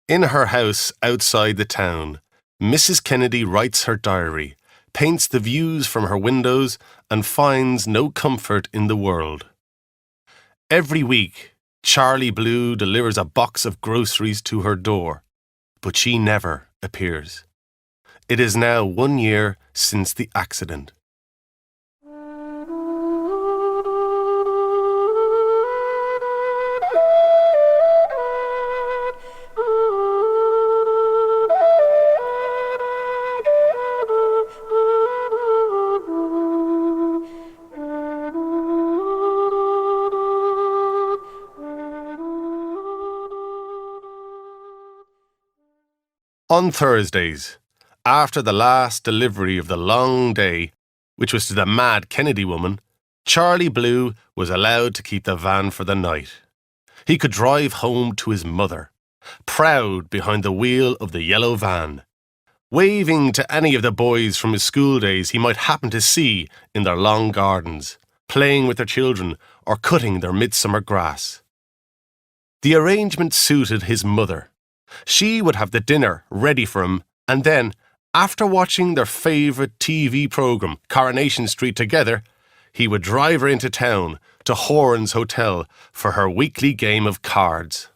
In her house outside the town, Mrs. Kennedy writes her diary, paints the views from her windows, and finds no comfort in the world. Every week, Charlie Blue delivers a box of groceries to her door, but she never appears. It is now 1 year since the accident. On Thursdays, after the last delivery of the long day, which was to the mad Kennedy woman, Charlie Blue was allowed to keep the van for the night. He could drive home to his mother, proud behind the wheel of the yellow van, waving to any of the boys from his school days he might happen to see in their long gardens, playing with their children or cutting their midsummer grass. The arrangement suited his mother. She would have the dinner ready for him, and then, after watching their favourite TV programme, Coronation Street, together, he would drive her into town to Horan's Hotel for her weekly game of cards.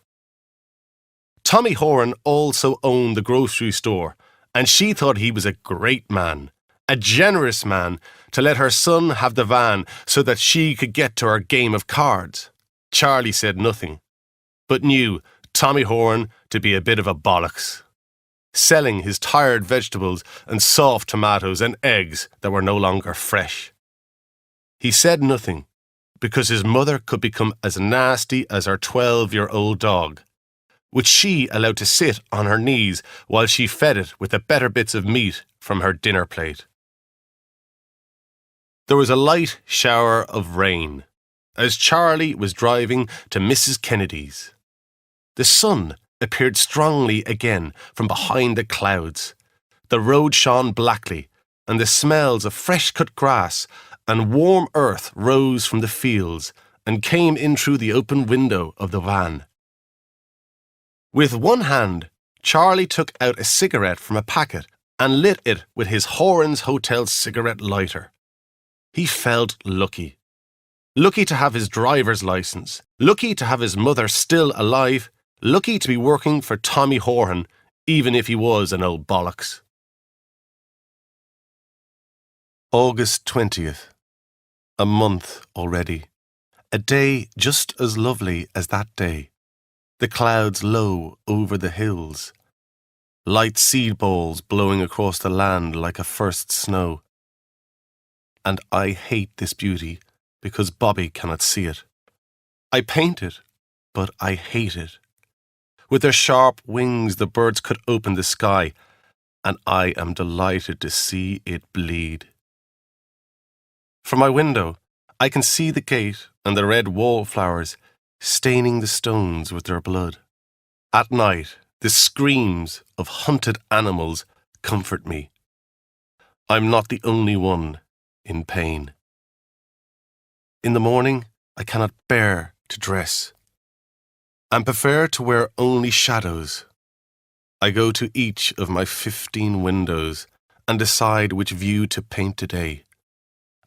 Tommy Horan also owned the grocery store, and she thought he was a great man, a generous man, to let her son have the van so that she could get to her game of cards. Charlie said nothing, but knew Tommy Horan to be a bit of a bollocks, selling his tired vegetables and soft tomatoes and eggs that were no longer fresh. He said nothing because his mother could become as nasty as her 12-year-old dog, which she allowed to sit on her knees while she fed it with the better bits of meat from her dinner plate. There was a light shower of rain as Charlie was driving to Mrs. Kennedy's. The sun appeared strongly again from behind the clouds. The road shone blackly, and the smells of fresh-cut grass and warm earth rose from the fields and came in through the open window of the van. With one hand, Charlie took out a cigarette from a packet and lit it with his Horan's Hotel cigarette lighter. He felt lucky. Lucky to have his driver's license, lucky to have his mother still alive, lucky to be working for Tommy Horan, even if he was an old bollocks. August 20th. A month already. A day just as lovely as that day. The clouds low over the hills. Light seed balls blowing across the land like a first snow. And I hate this beauty because Bobby cannot see it. I paint it, but I hate it. With their sharp wings, the birds could open the sky, and I am delighted to see it bleed. From my window, I can see the gate and the red wallflowers staining the stones with their blood. At night, the screams of hunted animals comfort me. I'm not the only one in pain. In the morning, I cannot bear to dress, and prefer to wear only shadows. I go to each of my 15 windows and decide which view to paint today.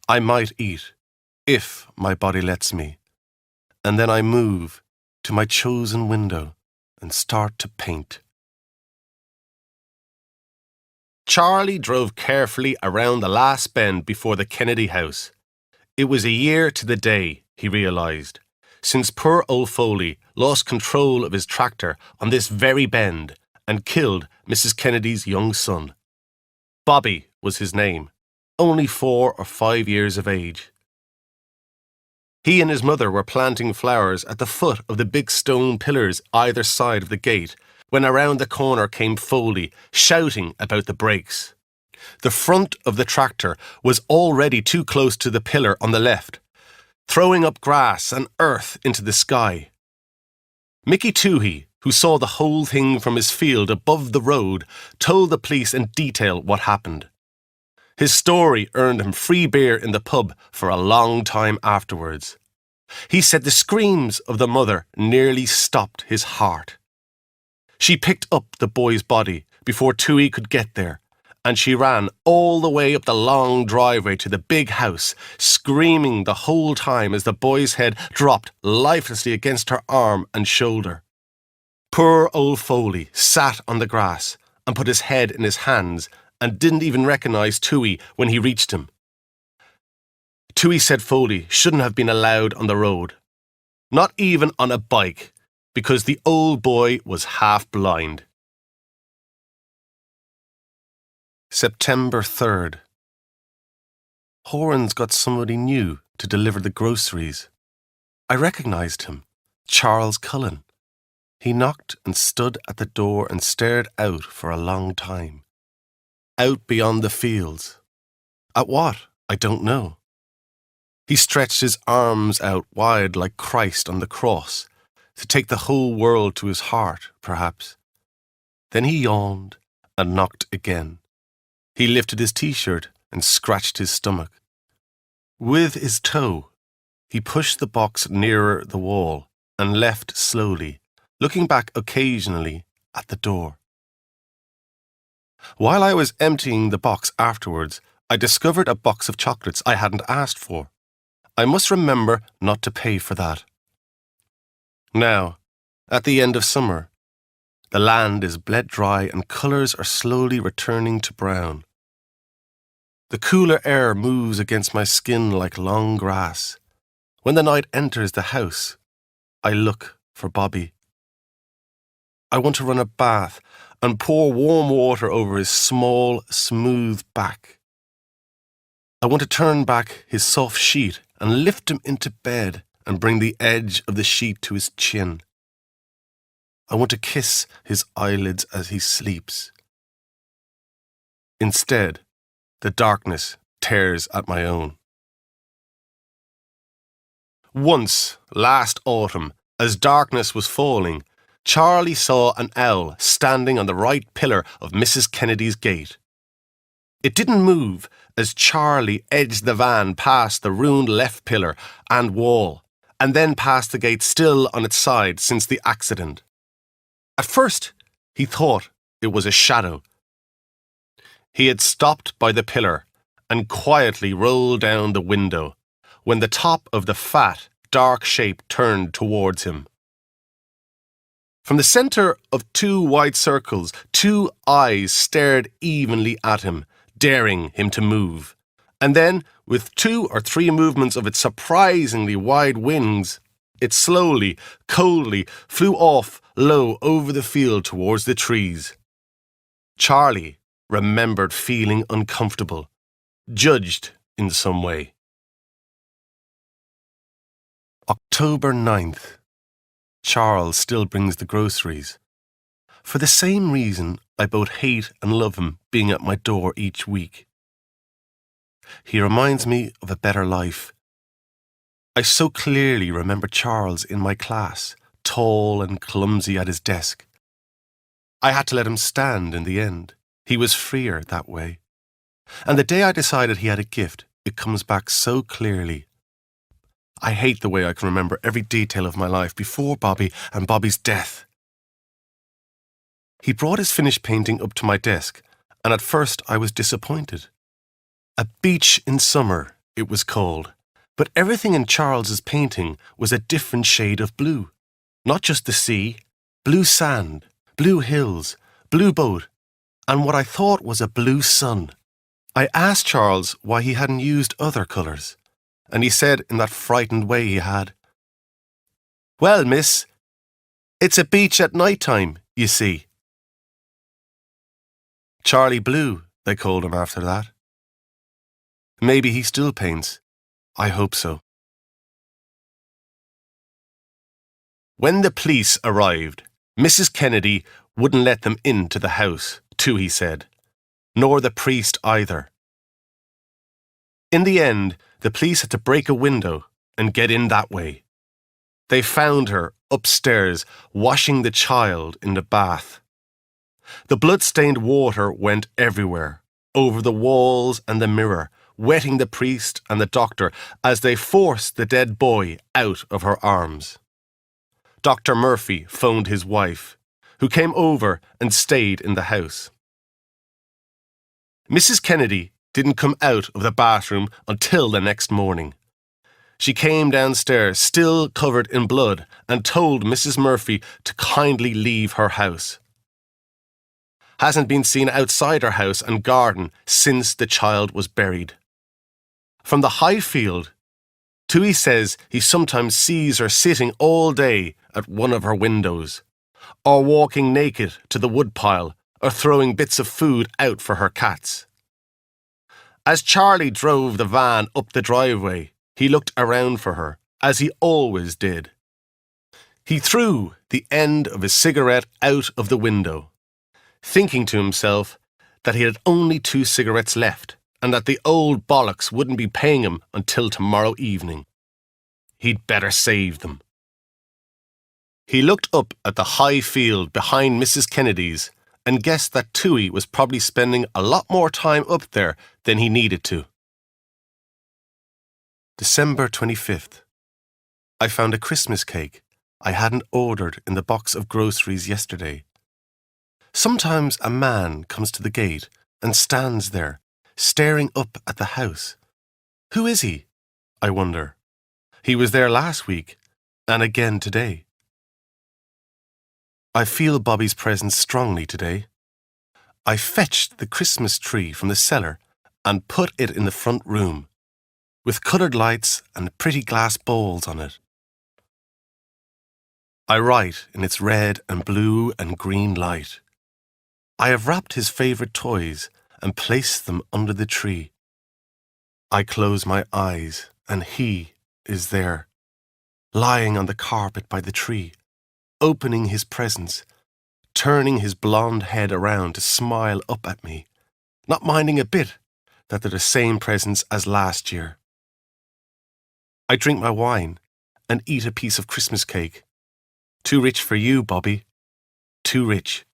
I might eat, if my body lets me, and then I move to my chosen window and start to paint. Charlie drove carefully around the last bend before the Kennedy house. It was a year to the day, he realised, since poor old Foley lost control of his tractor on this very bend and killed Mrs. Kennedy's young son. Bobby was his name, only 4 or 5 years of age. He and his mother were planting flowers at the foot of the big stone pillars either side of the gate when around the corner came Foley, shouting about the brakes. The front of the tractor was already too close to the pillar on the left, throwing up grass and earth into the sky. Mickey Toohey, who saw the whole thing from his field above the road, told the police in detail what happened. His story earned him free beer in the pub for a long time afterwards. He said the screams of the mother nearly stopped his heart. She picked up the boy's body before Tui could get there, and she ran all the way up the long driveway to the big house, screaming the whole time as the boy's head dropped lifelessly against her arm and shoulder. Poor old Foley sat on the grass and put his head in his hands and didn't even recognise Tui when he reached him. Tui said Foley shouldn't have been allowed on the road, not even on a bike, because the old boy was half blind. September 3rd. Horan's got somebody new to deliver the groceries. I recognised him, Charles Cullen. He knocked and stood at the door and stared out for a long time. Out beyond the fields. At what? I don't know. He stretched his arms out wide like Christ on the cross, to take the whole world to his heart, perhaps. Then he yawned and knocked again. He lifted his t-shirt and scratched his stomach. With his toe, he pushed the box nearer the wall and left slowly, looking back occasionally at the door. While I was emptying the box afterwards, I discovered a box of chocolates I hadn't asked for. I must remember not to pay for that. Now, at the end of summer, the land is bled dry and colours are slowly returning to brown. The cooler air moves against my skin like long grass. When the night enters the house, I look for Bobby. I want to run a bath and pour warm water over his small, smooth back. I want to turn back his soft sheet and lift him into bed and bring the edge of the sheet to his chin. I want to kiss his eyelids as he sleeps. Instead, the darkness tears at my own. Once, last autumn, as darkness was falling, Charlie saw an owl standing on the right pillar of Mrs. Kennedy's gate. It didn't move as Charlie edged the van past the ruined left pillar and wall, and then past the gate still on its side since the accident. At first, he thought it was a shadow. He had stopped by the pillar and quietly rolled down the window when the top of the fat, dark shape turned towards him. From the centre of two wide circles, two eyes stared evenly at him, daring him to move. And then, with 2 or 3 movements of its surprisingly wide wings, it slowly, coldly flew off low over the field towards the trees. Charlie remembered feeling uncomfortable, judged in some way. October 9th. Charles still brings the groceries. For the same reason, I both hate and love him being at my door each week. He reminds me of a better life. I so clearly remember Charles in my class, tall and clumsy at his desk. I had to let him stand in the end. He was freer that way. And the day I decided he had a gift, it comes back so clearly. I hate the way I can remember every detail of my life before Bobby and Bobby's death. He brought his finished painting up to my desk, and at first I was disappointed. A Beach in Summer, it was called, but everything in Charles's painting was a different shade of blue. Not just the sea, blue sand, blue hills, blue boat, and what I thought was a blue sun. I asked Charles why he hadn't used other colours, and he said in that frightened way he had, "Well, miss, it's a beach at night time, you see." Charlie Blue, they called him after that. Maybe he still paints. I hope so. When the police arrived, Mrs. Kennedy wouldn't let them into the house, too, he said, nor the priest either. In the end, the police had to break a window and get in that way. They found her upstairs washing the child in the bath. The blood-stained water went everywhere, over the walls and the mirror, wetting the priest and the doctor as they forced the dead boy out of her arms. Dr. Murphy phoned his wife. who came over and stayed in the house. Mrs. Kennedy didn't come out of the bathroom until the next morning. She came downstairs, still covered in blood, and told Mrs. Murphy to kindly leave her house. Hasn't been seen outside her house and garden since the child was buried. From the high field, Tui says he sometimes sees her sitting all day at one of her windows, or walking naked to the woodpile, or throwing bits of food out for her cats. As Charlie drove the van up the driveway, he looked around for her, as he always did. He threw the end of his cigarette out of the window, thinking to himself that he had only 2 cigarettes left and that the old bollocks wouldn't be paying him until tomorrow evening. He'd better save them. He looked up at the high field behind Mrs. Kennedy's and guessed that Tui was probably spending a lot more time up there than he needed to. December 25th. I found a Christmas cake I hadn't ordered in the box of groceries yesterday. Sometimes a man comes to the gate and stands there, staring up at the house. Who is he? I wonder. He was there last week, and again today. I feel Bobby's presence strongly today. I fetched the Christmas tree from the cellar and put it in the front room, with coloured lights and pretty glass bowls on it. I write in its red and blue and green light. I have wrapped his favourite toys and placed them under the tree. I close my eyes and he is there, lying on the carpet by the tree, opening his presents, turning his blonde head around to smile up at me, not minding a bit that they're the same presents as last year. I drink my wine and eat a piece of Christmas cake. Too rich for you, Bobby. Too rich.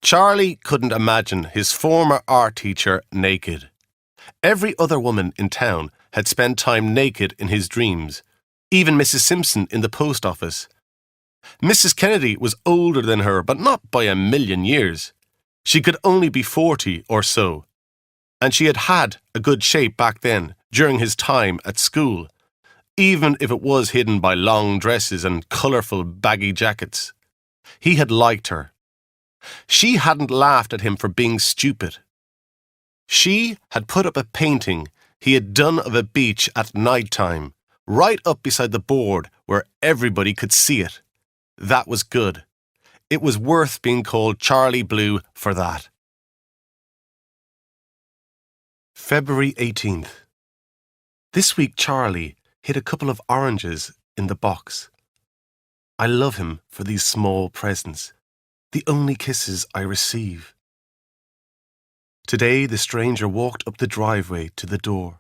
Charlie couldn't imagine his former art teacher naked. Every other woman in town had spent time naked in his dreams, even Mrs. Simpson in the post office. Mrs. Kennedy was older than her, but not by a million years. She could only be 40 or so, and she had had a good shape back then, during his time at school, even if it was hidden by long dresses and colourful baggy jackets. He had liked her. She hadn't laughed at him for being stupid. She had put up a painting he had done of a beach at night time, right up beside the board where everybody could see it. That was good. It was worth being called Charlie Blue for that. February 18th. This week Charlie hid a couple of oranges in the box. I love him for these small presents, the only kisses I receive. Today the stranger walked up the driveway to the door.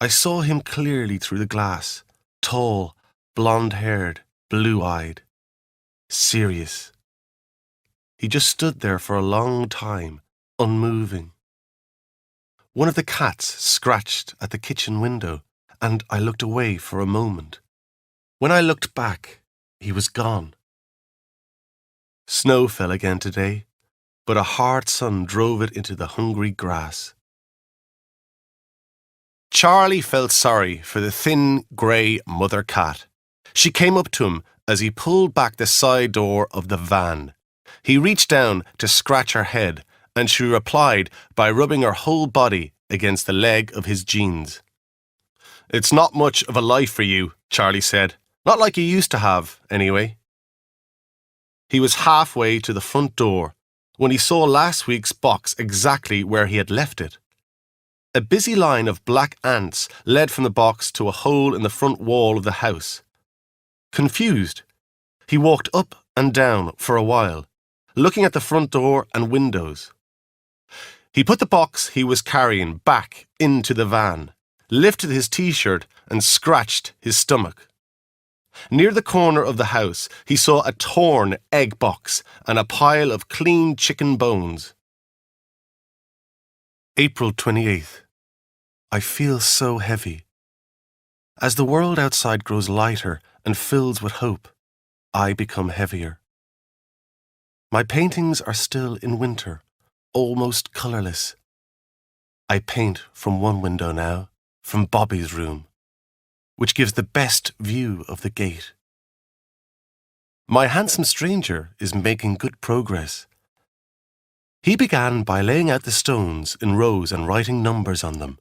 I saw him clearly through the glass, tall, blonde-haired, blue-eyed, serious. He just stood there for a long time, unmoving. One of the cats scratched at the kitchen window, and I looked away for a moment. When I looked back, he was gone. Snow fell again today, but a hard sun drove it into the hungry grass. Charlie felt sorry for the thin, grey mother cat. She came up to him as he pulled back the side door of the van. He reached down to scratch her head, and she replied by rubbing her whole body against the leg of his jeans. "It's not much of a life for you," Charlie said. "Not like you used to have, anyway." He was halfway to the front door when he saw last week's box exactly where he had left it. A busy line of black ants led from the box to a hole in the front wall of the house. Confused, he walked up and down for a while, looking at the front door and windows. He put the box he was carrying back into the van, lifted his t-shirt and scratched his stomach. Near the corner of the house, he saw a torn egg box and a pile of clean chicken bones. April 28th. I feel so heavy. As the world outside grows lighter and fills with hope, I become heavier. My paintings are still in winter, almost colourless. I paint from one window now, from Bobby's room, which gives the best view of the gate. My handsome stranger is making good progress. He began by laying out the stones in rows and writing numbers on them.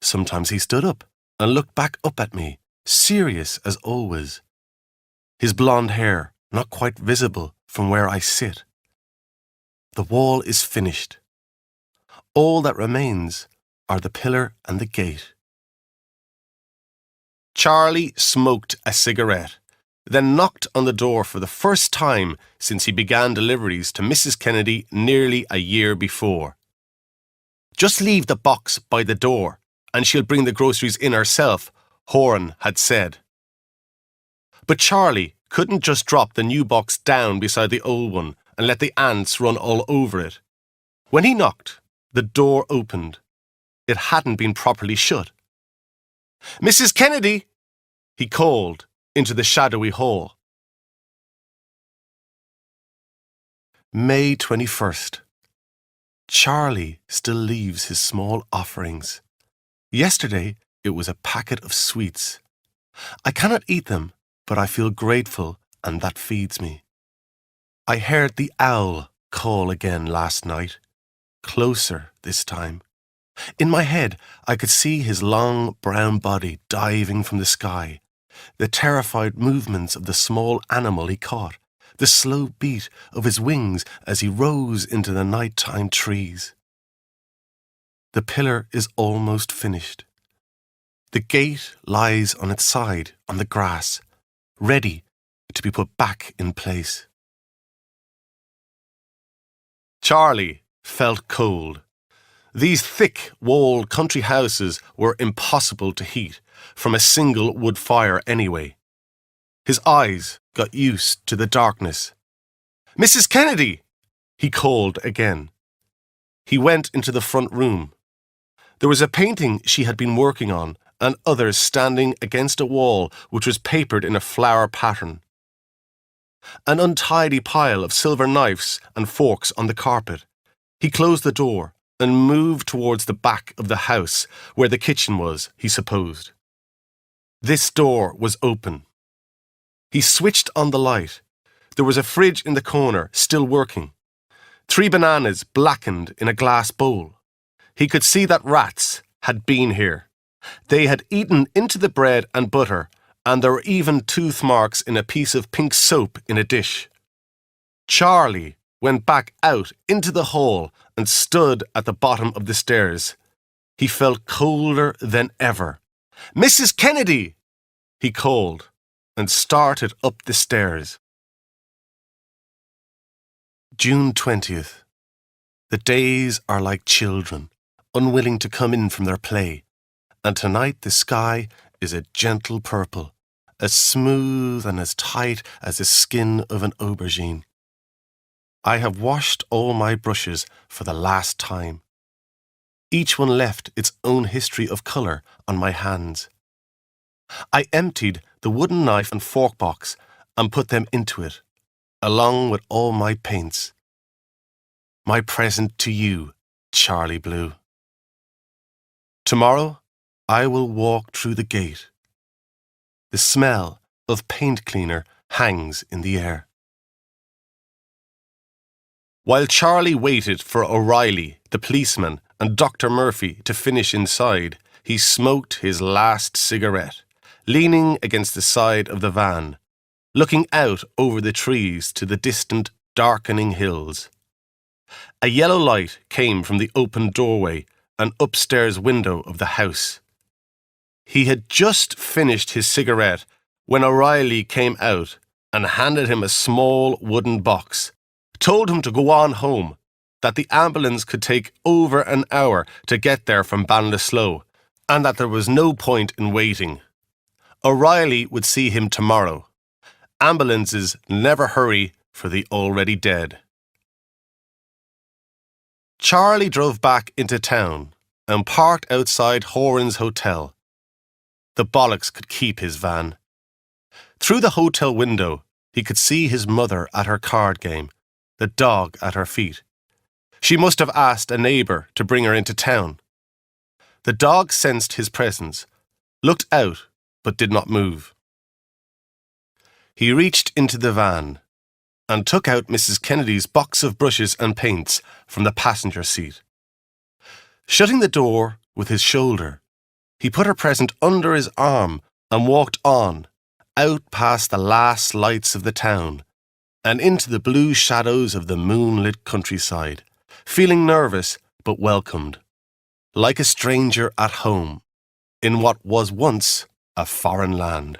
Sometimes he stood up and looked back up at me, serious as always. His blonde hair not quite visible from where I sit. The wall is finished. All that remains are the pillar and the gate. Charlie smoked a cigarette, then knocked on the door for the first time since he began deliveries to Mrs. Kennedy nearly a year before. "Just leave the box by the door, and she'll bring the groceries in herself," Horan had said. But Charlie couldn't just drop the new box down beside the old one and let the ants run all over it. When he knocked, the door opened. It hadn't been properly shut. "Mrs. Kennedy!" he called into the shadowy hall. May 21st. Charlie still leaves his small offerings. Yesterday it was a packet of sweets. I cannot eat them, but I feel grateful, and that feeds me. I heard the owl call again last night, closer this time. In my head, I could see his long brown body diving from the sky, the terrified movements of the small animal he caught, the slow beat of his wings as he rose into the nighttime trees. The pillar is almost finished. The gate lies on its side on the grass, ready to be put back in place. Charlie felt cold. These thick-walled country houses were impossible to heat from a single wood fire anyway. His eyes got used to the darkness. "Mrs. Kennedy!" he called again. He went into the front room. There was a painting she had been working on and others standing against a wall which was papered in a flower pattern. An untidy pile of silver knives and forks on the carpet. He closed the door and moved towards the back of the house where the kitchen was, he supposed. This door was open. He switched on the light. There was a fridge in the corner, still working. 3 bananas blackened in a glass bowl. He could see that rats had been here. They had eaten into the bread and butter, and there were even tooth marks in a piece of pink soap in a dish. Charlie went back out into the hall and stood at the bottom of the stairs. He felt colder than ever. "Mrs. Kennedy!" he called, and started up the stairs. June 20th. The days are like children, unwilling to come in from their play, and tonight the sky is a gentle purple, as smooth and as tight as the skin of an aubergine. I have washed all my brushes for the last time. Each one left its own history of colour on my hands. I emptied the wooden knife and fork box and put them into it, along with all my paints. My present to you, Charlie Blue. Tomorrow, I will walk through the gate. The smell of paint cleaner hangs in the air. While Charlie waited for O'Reilly, the policeman, and Dr. Murphy to finish inside, he smoked his last cigarette, leaning against the side of the van, looking out over the trees to the distant, darkening hills. A yellow light came from the open doorway and upstairs window of the house. He had just finished his cigarette when O'Reilly came out and handed him a small wooden box, told him to go on home, that the ambulance could take over an hour to get there from Ballinasloe, and that there was no point in waiting. O'Reilly would see him tomorrow. Ambulances never hurry for the already dead. Charlie drove back into town and parked outside Horan's hotel. The bollocks could keep his van. Through the hotel window, He could see his mother at her card game, the dog at her feet. She must have asked a neighbour to bring her into town. The dog sensed his presence, looked out, but did not move. He reached into the van and took out Mrs. Kennedy's box of brushes and paints from the passenger seat. Shutting the door with his shoulder, he put her present under his arm and walked on, out past the last lights of the town and into the blue shadows of the moonlit countryside, feeling nervous but welcomed, like a stranger at home, in what was once a foreign land.